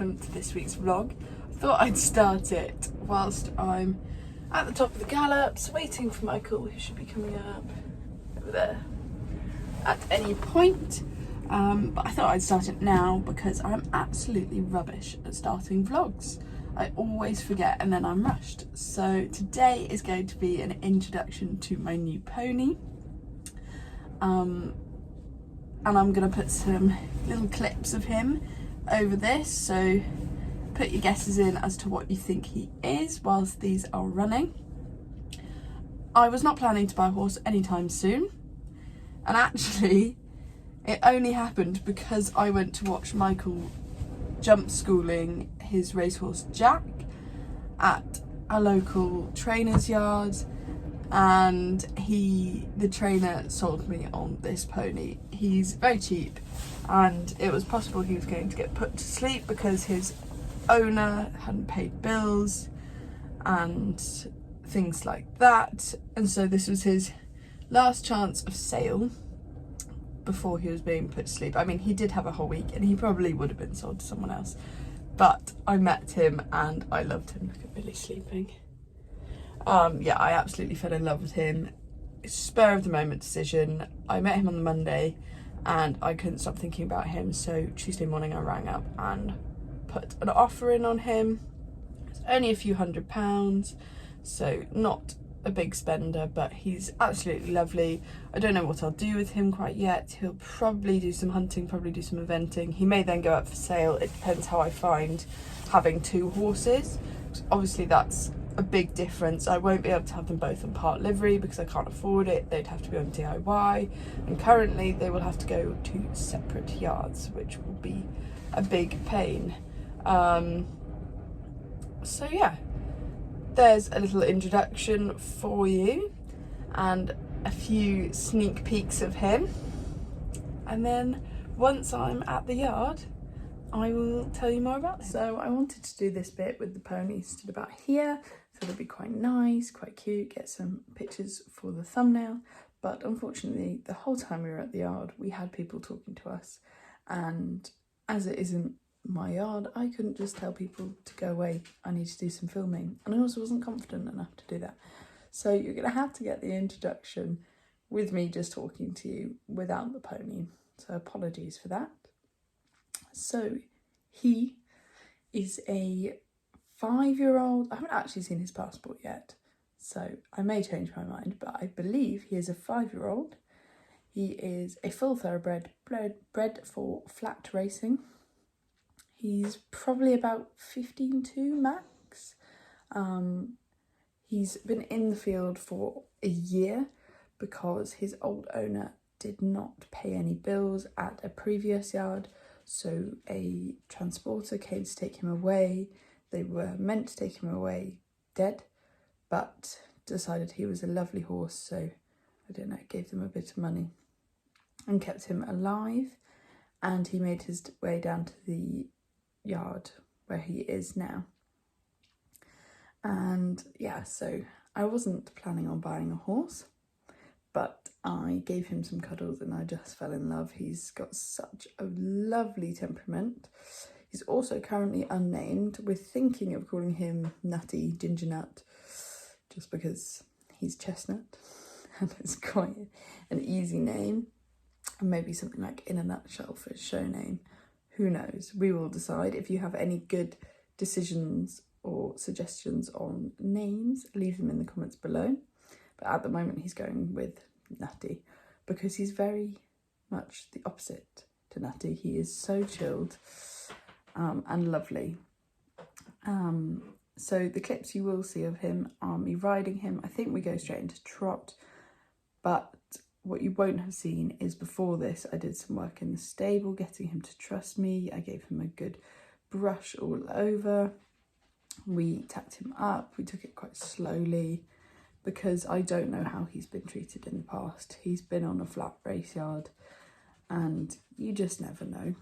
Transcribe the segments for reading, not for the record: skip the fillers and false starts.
welcome to this week's vlog. I thought I'd start it whilst I'm at the top of the gallops, waiting for Michael, who should be coming up over there at any point. But I thought I'd start it now because I'm absolutely rubbish at starting vlogs. I always forget and then I'm rushed. So today is going to be an introduction to my new pony. And I'm going to put some little clips of him over this, so put your guesses in as to what you think he is whilst these are running. I was not planning to buy a horse anytime soon, and actually it only happened because I went to watch Michael jump schooling his racehorse Jack at a local trainer's yard, and the trainer sold me on this pony. He's very cheap, and it was possible he was going to get put to sleep because his owner hadn't paid bills and things like that, and so this was his last chance of sale before he was being put to sleep. I mean, he did have a whole week and he probably would have been sold to someone else, but I met him and I loved him. Look at Billy sleeping. Yeah, I absolutely fell in love with him. Spur of the moment decision. I met him on the Monday and I couldn't stop thinking about him, so Tuesday morning I rang up and put an offer in on him. It's only a few £100, so not a big spender, but he's absolutely lovely. I don't know what I'll do with him quite yet. He'll probably do some hunting, probably do some eventing. He may then go up for sale. It depends how I find having two horses. Obviously that's a big difference. I won't be able to have them both on part livery because I can't afford it. They'd have to be on DIY, and currently they will have to go to separate yards, which will be a big pain. So yeah, there's a little introduction for you and a few sneak peeks of him, and then once I'm at the yard I will tell you more about it. So I wanted to do this bit with the pony stood about here, so it'll be quite nice, quite cute, get some pictures for the thumbnail. But unfortunately, the whole time we were at the yard, we had people talking to us, and as it isn't my yard, I couldn't just tell people to go away. I need to do some filming, and I also wasn't confident enough to do that. So you're gonna have to get the introduction with me just talking to you without the pony. So apologies for that. So he is a 5-year-old. I haven't actually seen his passport yet, so I may change my mind, but I believe he is a 5-year-old. He is a full thoroughbred, bred for flat racing. He's probably about 15.2 max. He's been in the field for a year because his old owner did not pay any bills at a previous yard. So a transporter came to take him away. They were meant to take him away dead, but decided he was a lovely horse, so I don't know, gave them a bit of money and kept him alive. And he made his way down to the yard where he is now. And yeah, so I wasn't planning on buying a horse, but I gave him some cuddles and I just fell in love. He's got such a lovely temperament. He's also currently unnamed. We're thinking of calling him Nutty Ginger Nut, just because he's chestnut and it's quite an easy name. And maybe something like In a Nutshell for his show name. Who knows? We will decide. If you have any good decisions or suggestions on names, leave them in the comments below. But at the moment he's going with Nutty because he's very much the opposite to Nutty. He is so chilled and lovely. So the clips you will see of him are me riding him. I think we go straight into trot, but what you won't have seen is before this I did some work in the stable getting him to trust me. I gave him a good brush all over. We tacked him up. We took it quite slowly because I don't know how he's been treated in the past. He's been on a flat race yard and you just never know.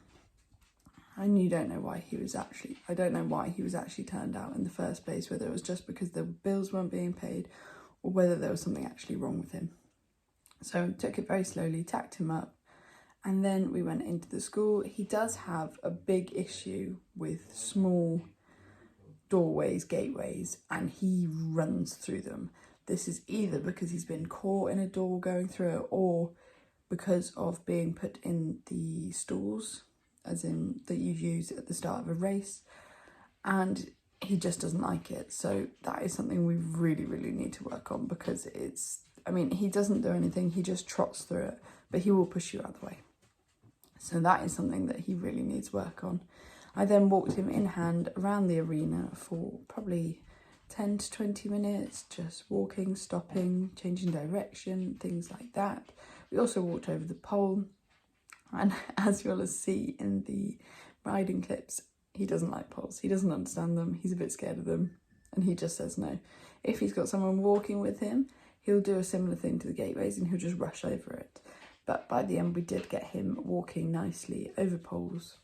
And you don't know why he was actually, I don't know why he was actually turned out in the first place, whether it was just because the bills weren't being paid or whether there was something actually wrong with him. So took it very slowly, tacked him up, And then we went into the school. He does have a big issue with small doorways, gateways, and he runs through them. This is either because he's been caught in a door going through it, or because of being put in the stalls, as in that you use at the start of a race, and he just doesn't like it. So that is something we really, really need to work on, because it's, I mean, he doesn't do anything, he just trots through it, but he will push you out of the way. So that is something that he really needs work on. I then walked him in hand around the arena for probably 10 to 20 minutes, just walking, stopping, changing direction, things like that. We also walked over the pole, and as you'll see in the riding clips, he doesn't like poles. He doesn't understand them, he's a bit scared of them, and he just says no. If he's got someone walking with him, he'll do a similar thing to the gateways and he'll just rush over it. But by the end, we did get him walking nicely over poles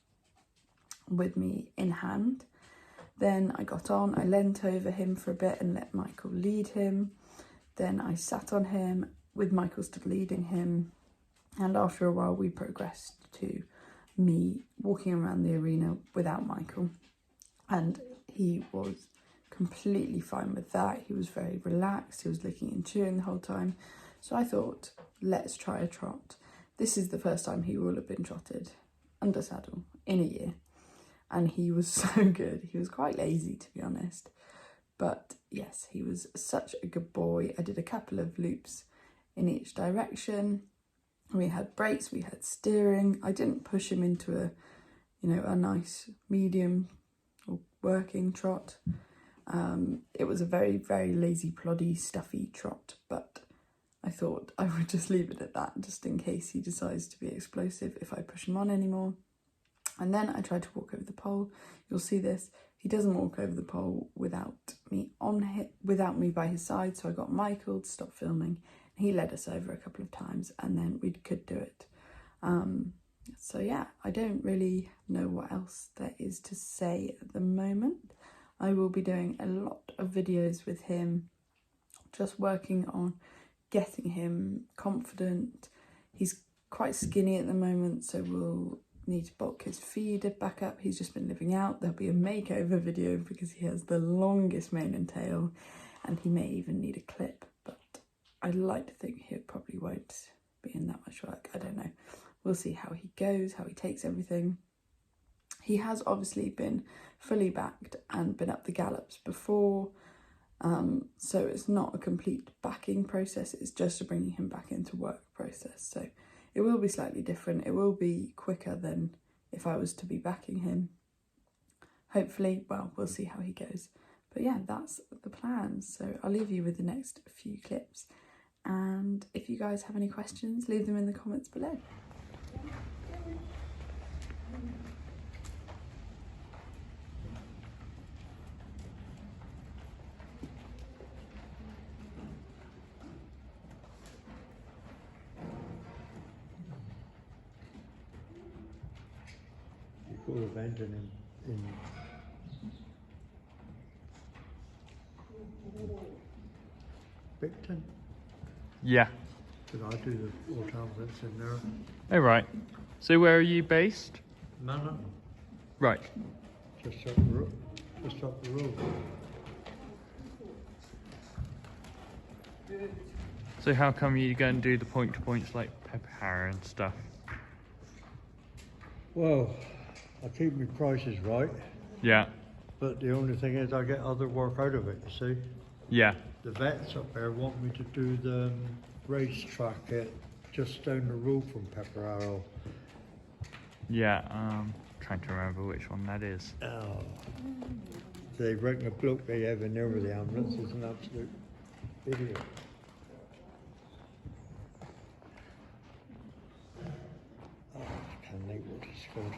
with me in hand. Then I got on, I leant over him for a bit and let Michael lead him. Then I sat on him with Michael still leading him. And after a while, we progressed to me walking around the arena without Michael. And he was completely fine with that. He was very relaxed. He was licking and chewing the whole time. So I thought, let's try a trot. This is the first time he will have been trotted under saddle in a year. And he was so good. He was quite lazy, to be honest. But yes, he was such a good boy. I did a couple of loops in each direction. We had brakes, we had steering. I didn't push him into a, a nice medium or working trot. It was a very, very lazy, ploddy, stuffy trot, but I thought I would just leave it at that, just in case he decides to be explosive if I push him on anymore. And then I tried to walk over the pole. You'll see this. He doesn't walk over the pole without me by his side, so I got Michael to stop filming. He led us over a couple of times, and then we could do it. So yeah, I don't really know what else there is to say at the moment. I will be doing a lot of videos with him, just working on getting him confident. He's quite skinny at the moment, so we'll need to bulk his feeder back up. He's just been living out. There'll be a makeover video because he has the longest mane and tail, and he may even need a clip, but I'd like to think he probably won't be in that much work. I don't know. We'll see how he goes, how he takes everything. He has obviously been fully backed and been up the gallops before, so it's not a complete backing process, it's just a bringing him back into work process. So it will be slightly different. It will be quicker than if I was to be backing him. Hopefully, well, we'll see how he goes. But yeah, that's the plan. So I'll leave you with the next few clips. And if you guys have any questions, leave them in the comments below. Cool event in Bicton. Yeah. Because I do the all-time events in there. Oh, right. So where are you based? Manhattan, Right. just up the road. Just up the road. So how come you go and do the point-to-points like Pepper Harrow and stuff? Well, I keep my prices right, Yeah. but the only thing is I get other work out of it, you see. Yeah. The vets up there want me to do the race track at just down the road from Pepper Harrow. Yeah. Trying to remember which one that is. Oh. They reckon the bloke they have in there with the ambulance is an absolute idiot. Oh, I can't think what it's called.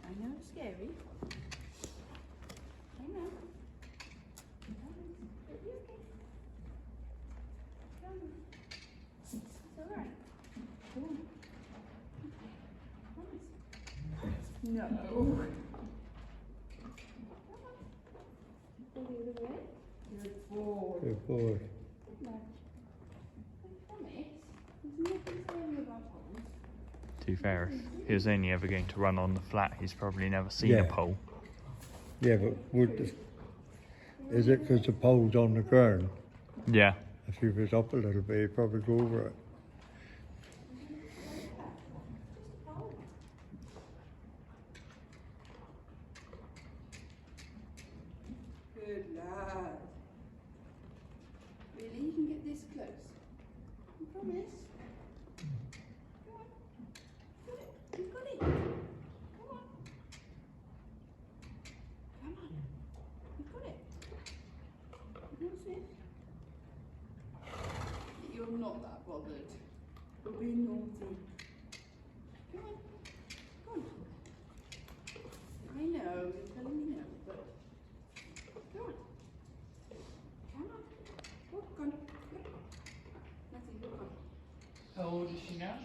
I know it's scary. No. Good boy. Good boy. To be fair, if he was only ever going to run on the flat, he's probably never seen Yeah. a pole. Yeah, but is it because the pole's on the ground? Yeah. If he was up a little bit, he'd probably go over it. Good lad. Really? You can get this close? You promise? Go on. You've got it. Come on. Come on. You've got it. What's it? You're not that bothered. You're being naughty. Come on. Come on. I know, you're telling me no, but go on. Come on. Walk on. Nothing, walk on. How old is she now?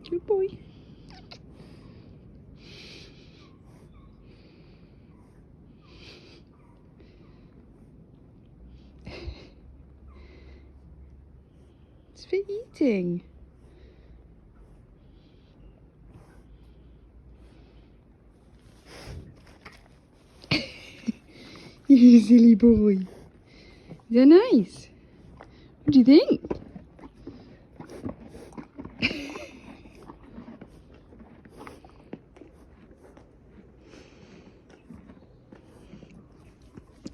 Good boy. It's for eating. You silly boy. Is that nice? What do you think?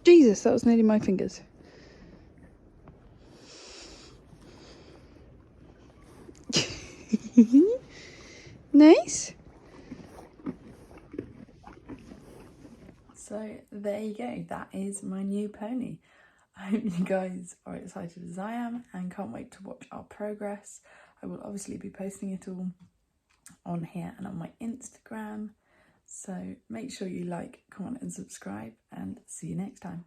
Jesus, that was nearly my fingers. Nice. So there you go, that is my new pony. I hope you guys are excited as I am and can't wait to watch our progress. I will obviously be posting it all on here and on my Instagram. So make sure you like, comment and subscribe, and see you next time.